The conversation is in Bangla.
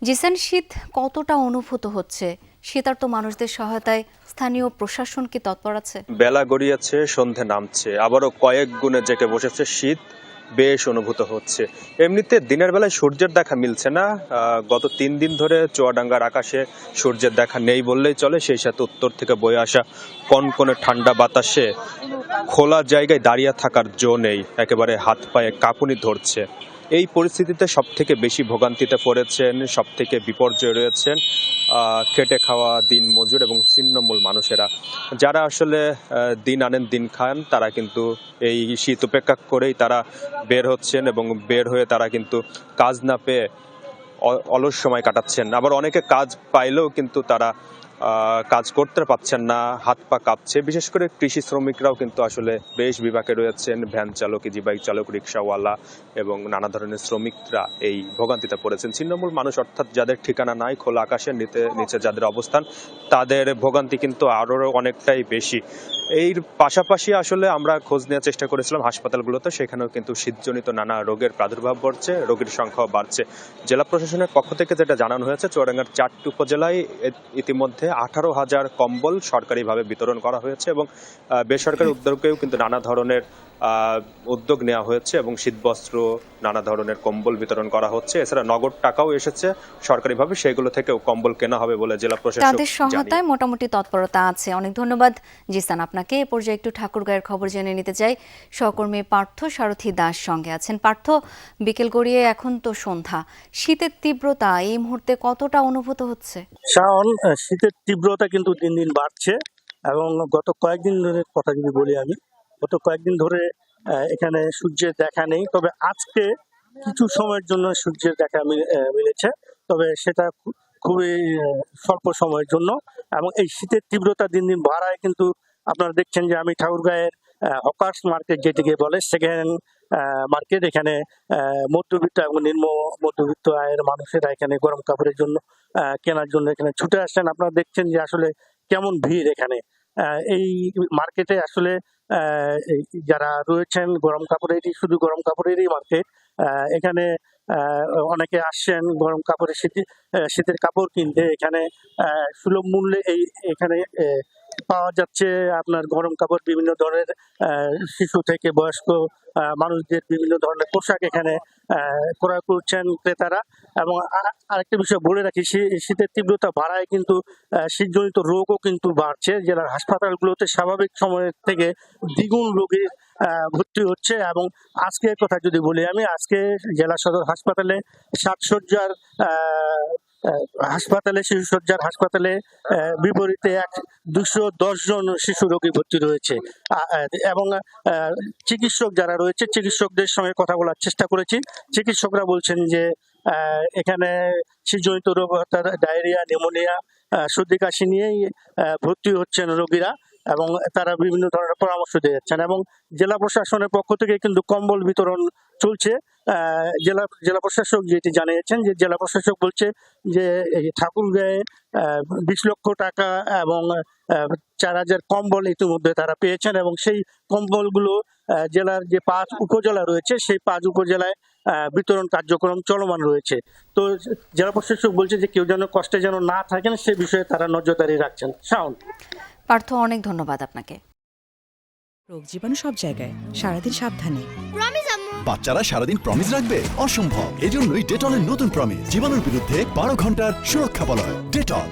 জিসান, শীত কতটা অনুভূত হচ্ছে? শীতার্ত মানুষদের সহায়তায় স্থানীয় প্রশাসন কি তৎপর আছে? বেলা গড়িয়েছে, সন্ধে নামছে, আবারও কয়েক গুণে জেঁকে বসেছে শীত। বেশ অনুভূত হচ্ছে। এমনিতে দিনের বেলায় সূর্যের দেখা মিলছে না। গত 3 দিন ধরে চুয়াডাঙ্গার আকাশে সূর্যের দেখা নেই বললেই চলে। সেই সাথে উত্তর থেকে বয়ে আসা কনকনে ঠান্ডা বাতাসে খোলা জায়গায় দাঁড়িয়ে থাকার জো নেই, একেবারে হাত পায়ে কাঁপুনি ধরছে। এই পরিস্থিতিতে সব থেকে বেশি ভোগান্তিতে পড়েছেন, সব থেকে বিপর্যয় রয়েছেন খেটে খাওয়া দিন মজুর এবং ছিন্নমূল মানুষেরা, যারা আসলে দিন আনেন দিন খান। তারা কিন্তু এই শীত উপেক্ষা করেই তারা বের হচ্ছেন এবং বের হয়ে তারা কিন্তু কাজ না পেয়ে অলস সময় কাটাচ্ছেন। আবার অনেকে কাজ পাইলেও কিন্তু তারা কাজ করতে পারছেন না, হাত পা কাঁপছে। বিশেষ করে কৃষি শ্রমিকরাও কিন্তু আসলে বেশ বিপাকে রয়েছেন। ভ্যান চালক, ইজি বাইক চালক, রিক্সাওয়ালা এবং নানা ধরনের শ্রমিকরা এই ভোগান্তিতে পড়েছেন। ছিন্নমূল মানুষ অর্থাৎ যাদের ঠিকানা নাই, খোলা আকাশের নিচে যাদের অবস্থান, তাদের ভোগান্তি কিন্তু আরও অনেকটাই বেশি। এর পাশাপাশি আসলে আমরা খোঁজ নেওয়ার চেষ্টা করেছিলাম হাসপাতালগুলোতে, সেখানেও কিন্তু শীতজনিত নানা রোগের প্রাদুর্ভাব ঘটছে, রোগীর সংখ্যাও বাড়ছে। জেলা প্রশাসনের পক্ষ থেকে যেটা জানানো হয়েছে, চুয়াডাঙ্গার 4টি উপজেলায় ইতিমধ্যে 18,000 কম্বল সরকারিভাবে বিতরণ করা হয়েছে এবং বেসরকারি উদ্যোগেও কিন্তু নানা ধরনের উদ্যোগ নেওয়া হয়েছে এবং শীতবস্ত্র, নানা ধরনের কম্বল বিতরণ করা হচ্ছে। এছাড়া নগদ টাকাও এসেছে সরকারিভাবে, সেগুলো থেকেও কম্বল কেনা হবে বলে জেলা প্রশাসক তাদের সহায়তায় মোটামুটি তৎপরতা আছে। অনেক ধন্যবাদ জিসান আপনাকে। এ পর্যায়ে একটু ঠাকুরগাঁয়ের খবর জেনে নিতে চাই। সহকর্মী পার্থ সারথী দাস সঙ্গে আছেন। পার্থ, বিকেল গড়িয়ে এখন তো সন্ধ্যা, শীতের তীব্রতা এই মুহূর্তে কতটা অনুভূত হচ্ছে? শাওন, শীতের তীব্রতা কিন্তু দিন দিন বাড়ছে এবং গত কয়েকদিন ধরে কথা যদি বলি, আমি গত কয়েকদিন ধরে এখানে সূর্যের দেখা নেই। তবে আজকে কিছু সময়ের জন্য সূর্যের দেখা মিলেছে, তবে সেটা খুবই স্বল্প সময়ের জন্য। এবং এই শীতের তীব্রতা দিন দিন বাড়ায় কিন্তু আপনারা দেখছেন যে আমি ঠাকুরগাঁয়ের হকার্স মার্কেট, যেটিকে বলে সেকেন্ড মার্কেট, এখানে মধ্যবিত্ত এবং নিম্ন মধ্যবিত্ত আয়ের মানুষেরা এখানে গরম কাপড়ের জন্য কেনার জন্য এখানে ছুটে আসছেন। আপনারা দেখছেন যে আসলে কেমন ভিড় এখানে। এই মার্কেটে আসলে যারা রয়েছেন গরম কাপড়, এটি শুধু গরম কাপড়েরই মার্কেট। এখানে অনেকে আসছেন গরম কাপড়ের শীতের কাপড় কিনতে। এখানে সুলভ মূল্যে এখানে পাওয়া যাচ্ছে আপনার গরম কাপড়, বিভিন্ন ধরনের শিশু থেকে বয়স্ক মানুষদের বিভিন্ন ধরনের পোশাক এখানে ক্রয় করছেন ক্রেতারা। এবং আরেকটা বিষয় বলে রাখি, শীতের তীব্রতা বাড়ায় কিন্তু শীতজনিত রোগও কিন্তু বাড়ছে। জেলার হাসপাতালগুলোতে স্বাভাবিক সময়ের থেকে দ্বিগুণ রোগী ভর্তি হচ্ছে। এবং আজকের কথা যদি বলি, আমি আজকে জেলা সদর হাসপাতালে 7 শয্যার শিশু সজ্জার হাসপাতালে বিপরীতে 210 জন শিশু রোগী ভর্তি রয়েছে। এবং চিকিৎসক যারা রয়েছে, চিকিৎসকদের সঙ্গে কথা বলার চেষ্টা করেছি। চিকিৎসকরা বলছেন যে এখানে শীতজনিত রোগ অর্থাৎ ডায়রিয়া, নিউমোনিয়া, সর্দি কাশি নিয়েই ভর্তি হচ্ছেন রোগীরা এবং তারা বিভিন্ন ধরনের পরামর্শ দিয়ে যাচ্ছেন। এবং জেলা প্রশাসনের পক্ষ থেকে কিন্তু কম্বল বিতরণ চলছে। জেলা প্রশাসক যেটি জানিয়েছেন, যে জেলা প্রশাসক বলছে যে ঠাকুরগাঁয়ে 20 লক্ষ টাকা এবং 4,000 কম্বল ইতিমধ্যে তারা পেয়েছেন এবং সেই কম্বলগুলো জেলার যে 5 উপজেলা রয়েছে, সেই 5 উপজেলায় বিতরণ কার্যক্রম চলমান রয়েছে। তো জেলা প্রশাসক বলছে যে কেউ যেন কষ্টে যেন না থাকেন, সে বিষয়ে তারা নজরদারি রাখছেন। শাওন। পার্থ, অনেক ধন্যবাদ আপনাকে। রোগ জীবাণু সব জায়গায়, সারাদিন সাবধানে। বাচ্চারা সারাদিন প্রমিস রাখবে? অসম্ভব। এজন্যই ডেটলের নতুন প্রমিস, জীবাণুর বিরুদ্ধে 12 ঘন্টার সুরক্ষা বলয়। ডেটল।